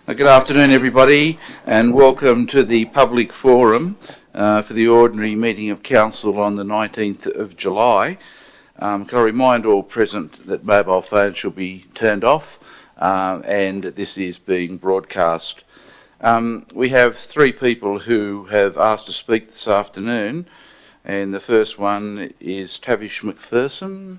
Good afternoon, everybody, and welcome to the public forum for the ordinary meeting of Council on the 19th of July. Can I remind all present that mobile phones should be turned off and this is being broadcast. We have three people who have asked to speak this afternoon, and the first one is Tavish McPherson.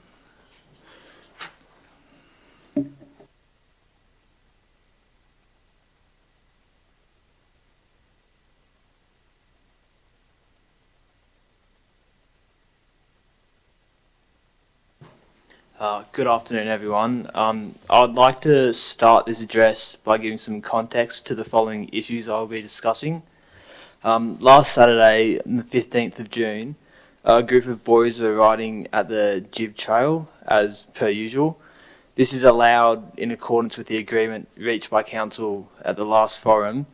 Good afternoon, everyone. I'd like to start this address by giving some context to the following issues I'll be discussing. Last Saturday, on the 15th of June, a group of boys were riding at the Jib Trail, as per usual. This is allowed in accordance with the agreement reached by Council at the last forum,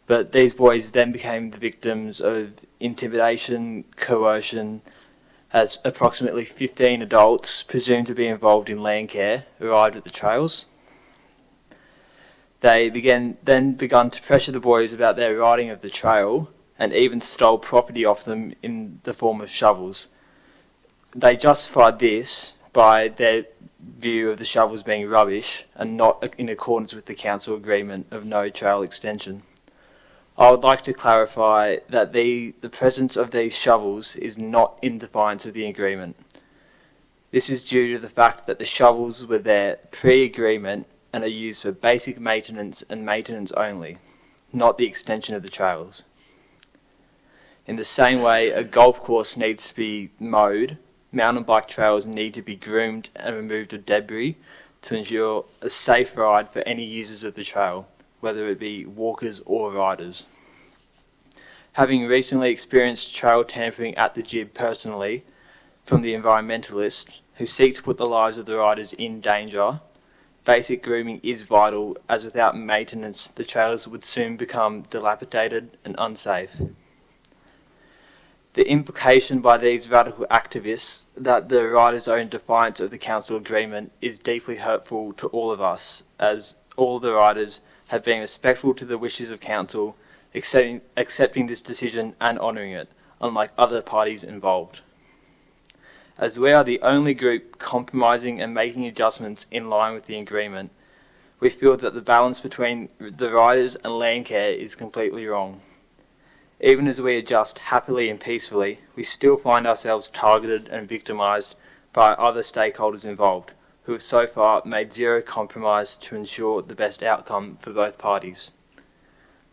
but these boys then became the victims of intimidation, coercion, as approximately 15 adults, presumed to be involved in land care, arrived at the trails. They then begun to pressure the boys about their riding of the trail and even stole property off them in the form of shovels. They justified this by their view of the shovels being rubbish and not in accordance with the council agreement of no trail extension. I would like to clarify that the presence of these shovels is not in defiance of the agreement. This is due to the fact that the shovels were there pre-agreement and are used for basic maintenance and maintenance only, not the extension of the trails. In the same way a golf course needs to be mowed, mountain bike trails need to be groomed and removed of debris to ensure a safe ride for any users of the trail, whether it be walkers or riders. Having recently experienced trail tampering at the Jib personally from the environmentalists who seek to put the lives of the riders in danger, basic grooming is vital, as without maintenance the trails would soon become dilapidated and unsafe. The implication by these radical activists that the riders are in defiance of the council agreement is deeply hurtful to all of us, as all the riders have been respectful to the wishes of council, accepting this decision and honouring it, unlike other parties involved. As we are the only group compromising and making adjustments in line with the agreement, we feel that the balance between the riders and land care is completely wrong. Even as we adjust happily and peacefully, we still find ourselves targeted and victimised by other stakeholders involved, who have so far made zero compromise to ensure the best outcome for both parties.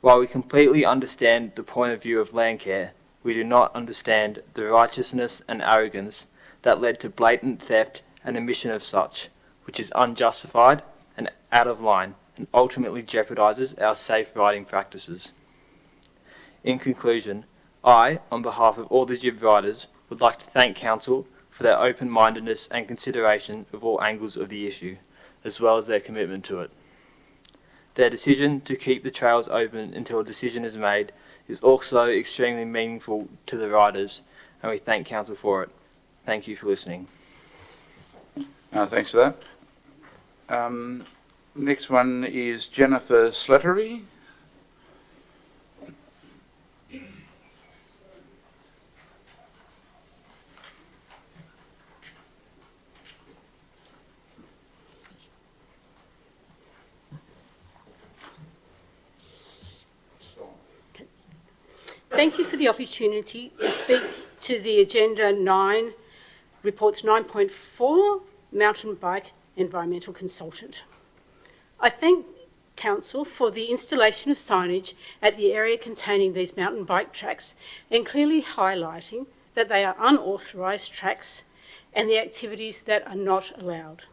While we completely understand the point of view of land care, we do not understand the righteousness and arrogance that led to blatant theft and omission of such, which is unjustified and out of line and ultimately jeopardises our safe riding practices. In conclusion, I, on behalf of all the Jib riders, would like to thank Council for their open-mindedness and consideration of all angles of the issue, as well as their commitment to it. Their decision to keep the trails open until a decision is made is also extremely meaningful to the riders, and we thank Council for it. Thank you for listening. Thanks for that. Next one is Jennifer Slattery. Thank you for the opportunity to speak to the Agenda 9, Reports 9.4, Mountain Bike Environmental Consultant. I thank Council for the installation of signage at the area containing these mountain bike tracks and clearly highlighting that they are unauthorised tracks and the activities that are not allowed.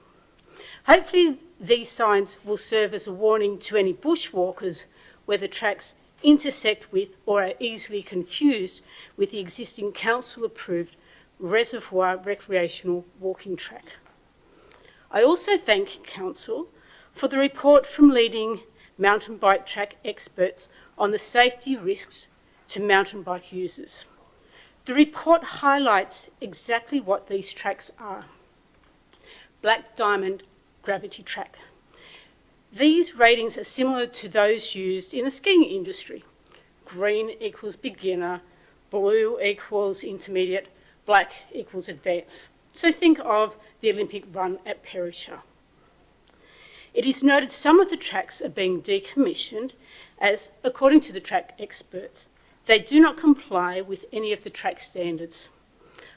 Hopefully these signs will serve as a warning to any bushwalkers where the tracks intersect with or are easily confused with the existing council-approved reservoir recreational walking track. I also thank Council for the report from leading mountain bike track experts on the safety risks to mountain bike users. The report highlights exactly what these tracks are. Black Diamond Gravity Track. These ratings are similar to those used in the skiing industry. Green equals beginner, blue equals intermediate, black equals advanced. So think of the Olympic run at Perisher. It is noted some of the tracks are being decommissioned as, according to the track experts, they do not comply with any of the track standards.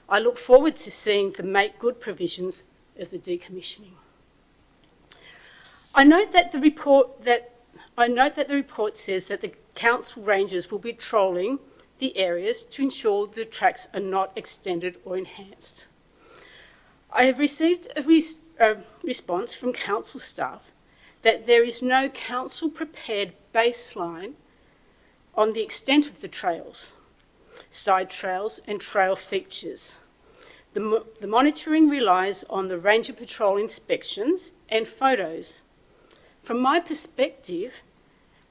I look forward to seeing the make good provisions of the decommissioning. I note that the report says that the council rangers will be patrolling the areas to ensure the tracks are not extended or enhanced. I have received a response from council staff that there is no council prepared baseline on the extent of the trails, side trails and trail features. The monitoring relies on the Ranger Patrol inspections and photos. From my perspective,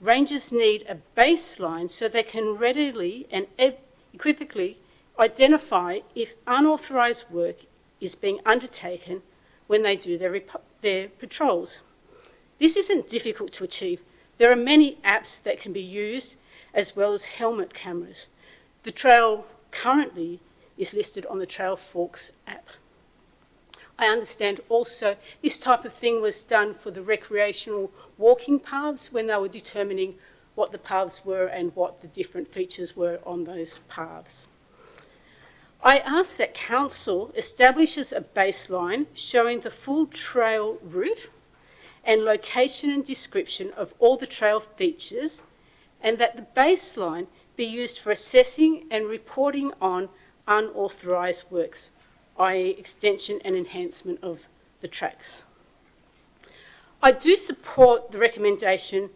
rangers need a baseline so they can readily and equivocally identify if unauthorised work is being undertaken when they do their patrols. This isn't difficult to achieve. There are many apps that can be used as well as helmet cameras. The trail currently is listed on the Trail Forks app. I understand also this type of thing was done for the recreational walking paths when they were determining what the paths were and what the different features were on those paths. I ask that Council establishes a baseline showing the full trail route and location and description of all the trail features, and that the baseline be used for assessing and reporting on unauthorised works, i.e. extension and enhancement of the tracks. I do support the recommendation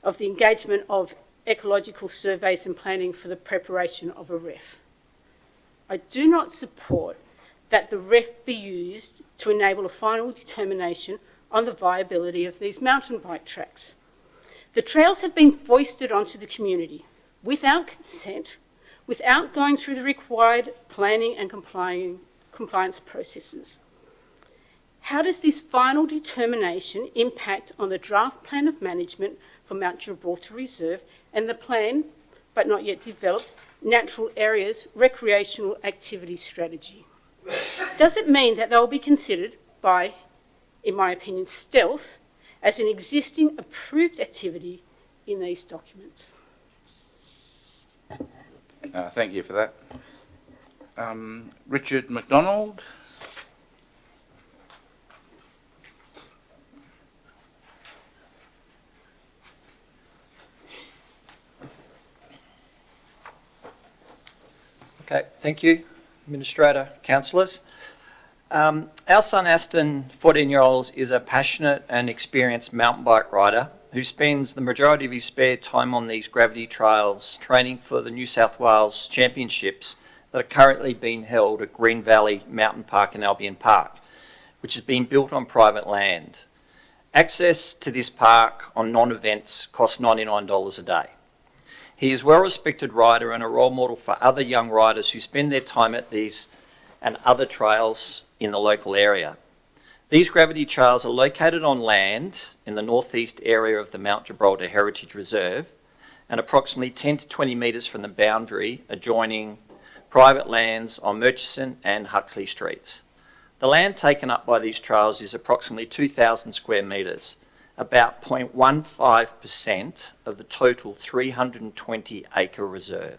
of the engagement of ecological surveys and planning for the preparation of a REF. I do not support that the REF be used to enable a final determination on the viability of these mountain bike tracks. The trails have been foisted onto the community without consent, without going through the required planning and compliance processes. How does this final determination impact on the draft plan of management for Mount Gibraltar Reserve and the plan, but not yet developed, natural areas recreational activity strategy? Does it mean that they will be considered by, in my opinion, stealth, as an existing approved activity in these documents? Thank you for that. Richard McDonald. Okay, thank you, Administrator, Councillors. Our son Aston, 14-year-old, is a passionate and experienced mountain bike rider who spends the majority of his spare time on these gravity trails training for the New South Wales Championships that are currently being held at Green Valley Mountain Park in Albion Park, which is being built on private land. Access to this park on non-events costs $99 a day. He is a well-respected rider and a role model for other young riders who spend their time at these and other trails in the local area. These gravity trails are located on land in the northeast area of the Mount Gibraltar Heritage Reserve and approximately 10 to 20 metres from the boundary adjoining private lands on Murchison and Huxley Streets. The land taken up by these trails is approximately 2,000 square metres, about 0.15% of the total 320 acre reserve.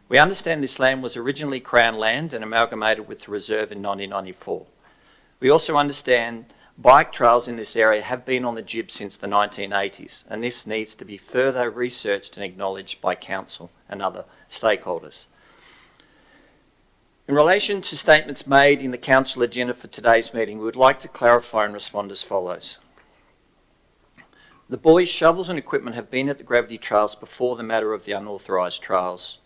We understand this land was originally Crown land and amalgamated with the reserve in 1994. We also understand bike trails in this area have been on the jib since the 1980s, and this needs to be further researched and acknowledged by Council and other stakeholders. In relation to statements made in the Council agenda for today's meeting, we would like to clarify and respond as follows. The buoys, shovels and equipment have been at the gravity trails before the matter of the unauthorised trails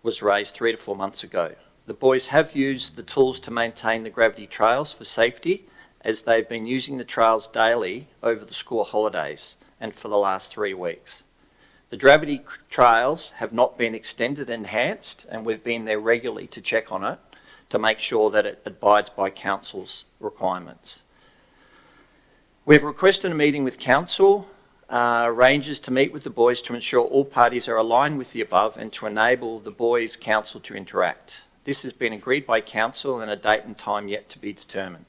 was raised 3 to 4 months ago. The buoys have used the tools to maintain the gravity trails for safety, as they've been using the trails daily over the school holidays and for the last 3 weeks. The gravity trails have not been extended and enhanced, and we've been there regularly to check on it to make sure that it abides by Council's requirements. We've requested a meeting with council, arranges to meet with the boys to ensure all parties are aligned with the above and to enable the boys' council to interact. This has been agreed by council and a date and time yet to be determined.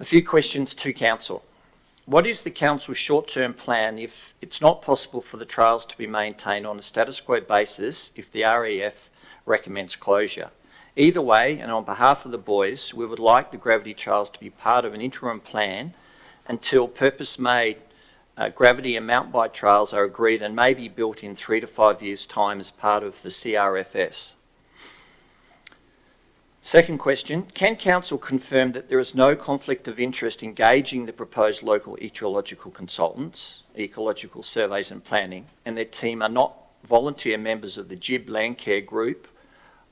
A few questions to council. What is the council's short-term plan if it's not possible for the trails to be maintained on a status quo basis if the REF recommends closure? Either way, and on behalf of the boys, we would like the gravity trails to be part of an interim plan until purpose-made gravity and mountain bike trails are agreed and may be built in 3 to 5 years' time as part of the CRFS. Second question, can council confirm that there is no conflict of interest engaging the proposed local ecological consultants, ecological surveys and planning, and their team are not volunteer members of the GIB Landcare Group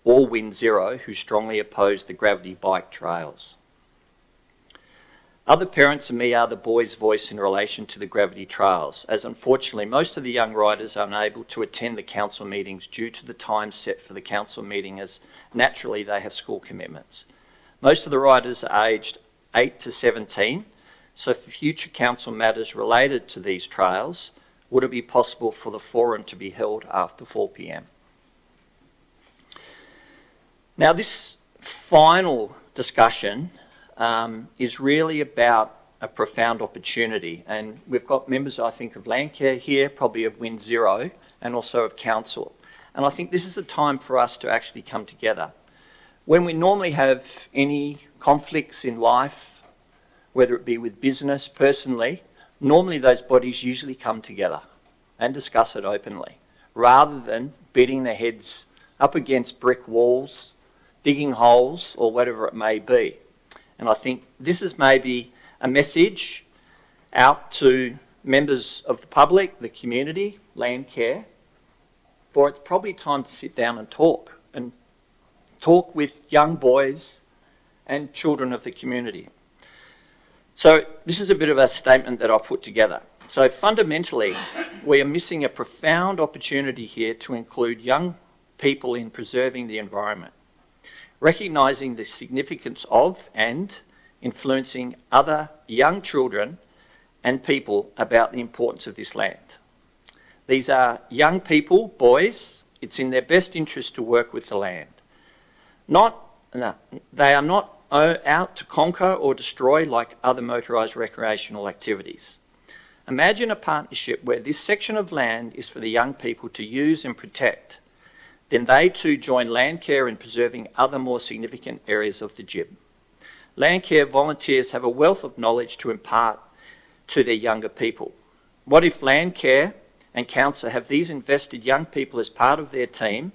or Wind Zero who strongly oppose the gravity bike trails? Other parents and me are the boys' voice in relation to the gravity trails, as unfortunately most of the young riders are unable to attend the council meetings due to the time set for the council meeting, as naturally they have school commitments. Most of the riders are aged 8 to 17, so for future council matters related to these trails, would it be possible for the forum to be held after 4 p.m? Now this final discussion is really about a profound opportunity, and we've got members, I think, of Landcare here, probably of Wind Zero, and also of council. And I think this is a time for us to actually come together. When we normally have any conflicts in life, whether it be with business, personally, normally those bodies usually come together and discuss it openly, rather than beating their heads up against brick walls, digging holes, or whatever it may be. And I think this is maybe a message out to members of the public, the community, Landcare, for it's probably time to sit down and talk with young boys and children of the community. So this is a bit of a statement that I've put together. So fundamentally, we are missing a profound opportunity here to include young people in preserving the environment, recognising the significance of and influencing other young children and people about the importance of this land. These are young people, boys. It's in their best interest to work with the land. They are not out to conquer or destroy like other motorised recreational activities. Imagine a partnership where this section of land is for the young people to use and protect. Then they too join Landcare in preserving other more significant areas of the GIB. Landcare volunteers have a wealth of knowledge to impart to their younger people. What if Landcare and council have these invested young people as part of their team,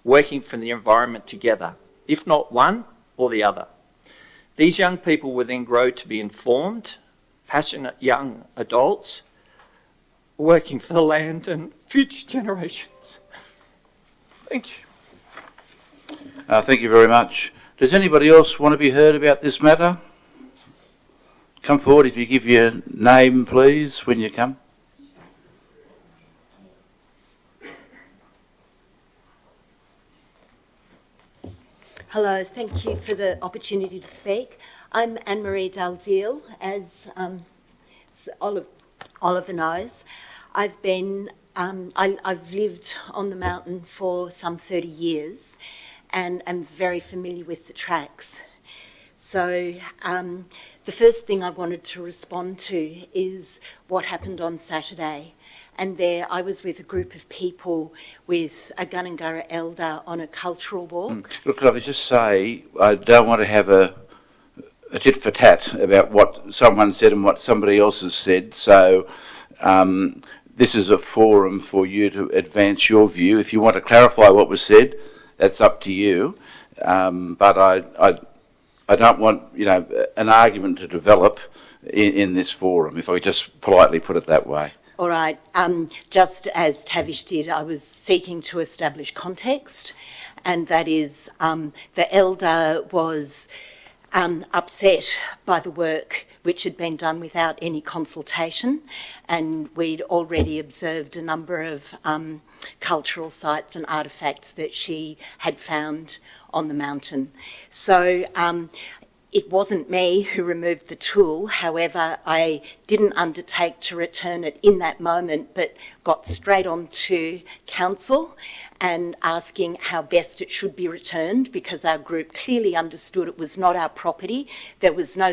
working for the environment together, if not one or the other? These young people will then grow to be informed, passionate young adults, working for the land and future generations. Thank you. Thank you very much. Does anybody else want to be heard about this matter? Come forward if you give your name, please, when you come. Hello, thank you for the opportunity to speak. I'm AnneMarie Delziel, as Oliver knows. I've lived on the mountain for some 30 years and am very familiar with the tracks. So the first thing I wanted to respond to is what happened on Saturday. And there I was with a group of people with a Gunungurra elder on a cultural walk. Look, can I just say, I don't want to have a tit for tat about what someone said and what somebody else has said. So this is a forum for you to advance your view. If you want to clarify what was said, that's up to you. But I don't want, an argument to develop in this forum, if I just politely put it that way. All right. Just as Tavish did, I was seeking to establish context, and that is the elder was upset by the work which had been done without any consultation, and we'd already observed a number of cultural sites and artefacts that she had found on the mountain. So It wasn't me who removed the tool. However, I didn't undertake to return it in that moment, but got straight on to council and asking how best it should be returned, because our group clearly understood it was not our property. There was no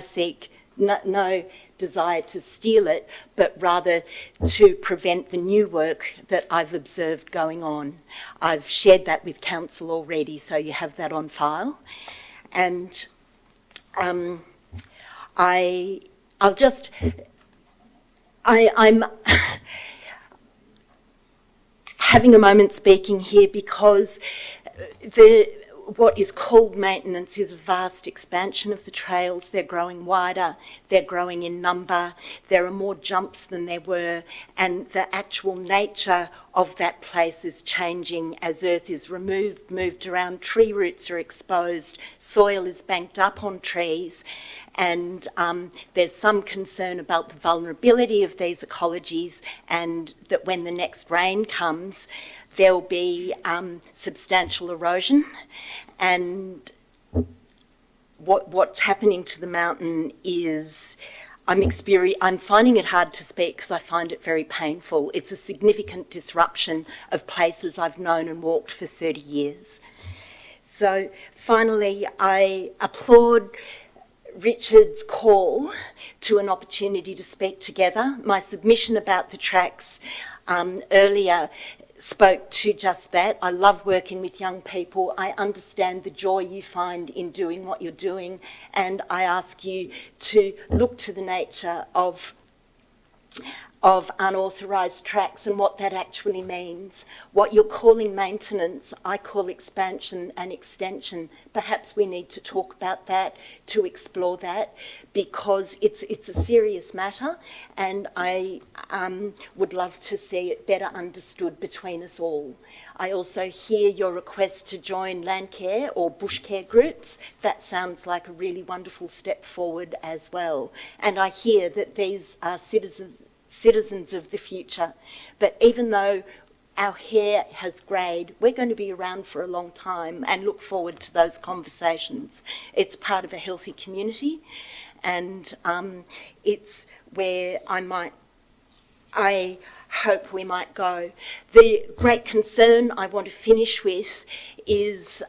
desire to steal it, but rather to prevent the new work that I've observed going on. I've shared that with council already, so you have that on file. And I'm having a moment speaking here because what is called maintenance is a vast expansion of the trails. They're growing wider, they're growing in number, there are more jumps than there were, and the actual nature of that place is changing as earth is moved around, tree roots are exposed, soil is banked up on trees, and there's some concern about the vulnerability of these ecologies, and that when the next rain comes, there'll be substantial erosion. And what's happening to the mountain is I'm finding it hard to speak because I find it very painful. It's a significant disruption of places I've known and walked for 30 years. So finally, I applaud Richard's call to an opportunity to speak together. My submission about the tracks earlier spoke to just that. I love working with young people. I understand the joy you find in doing what you're doing, and I ask you to look to the nature of unauthorised tracks and what that actually means. What you're calling maintenance, I call expansion and extension. Perhaps we need to talk about that, to explore that, because it's a serious matter, and I would love to see it better understood between us all. I also hear your request to join Landcare or Bushcare groups. That sounds like a really wonderful step forward as well. And I hear that these are citizens of the future. But even though our hair has greyed, we're going to be around for a long time and look forward to those conversations. It's part of a healthy community, and it's where I hope we might go. The great concern I want to finish with is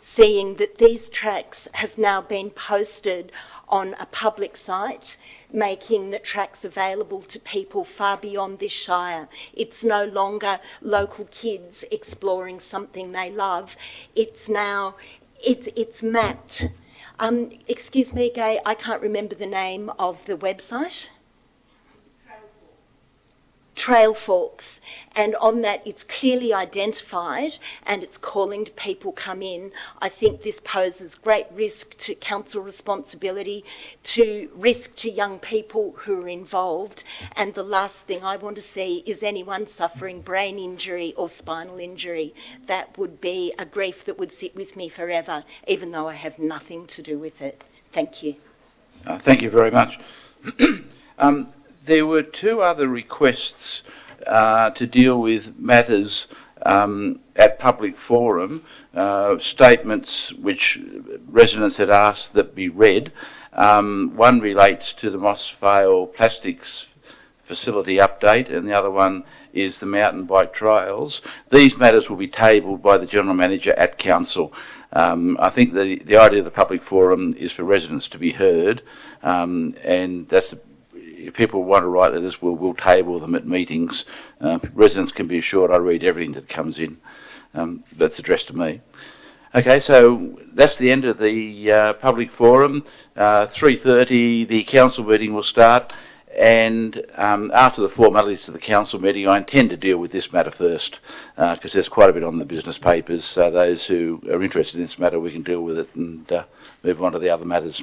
seeing that these tracks have now been posted on a public site, making the tracks available to people far beyond this shire. It's no longer local kids exploring something they love. It's now, it's mapped. Excuse me, Gay, I can't remember the name of the website. Trail Forks, and on that it's clearly identified and it's calling to people come in. I think this poses great risk to council responsibility, to risk to young people who are involved, and the last thing I want to see is anyone suffering brain injury or spinal injury. That would be a grief that would sit with me forever, even though I have nothing to do with it. Thank you. Thank you very much. There were two other requests to deal with matters at public forum, statements which residents had asked that be read. One relates to the Moss Vale Plastics Facility update, and the other one is the mountain bike trails. These matters will be tabled by the General Manager at Council. I think the idea of the public forum is for residents to be heard, and that's if people want to write letters, we'll table them at meetings. Residents can be assured I read everything that comes in that's addressed to me. Okay, so that's the end of the public forum. 3:30, the council meeting will start, and after the formalities of the council meeting, I intend to deal with this matter first, because there's quite a bit on the business papers. So those who are interested in this matter, we can deal with it and move on to the other matters.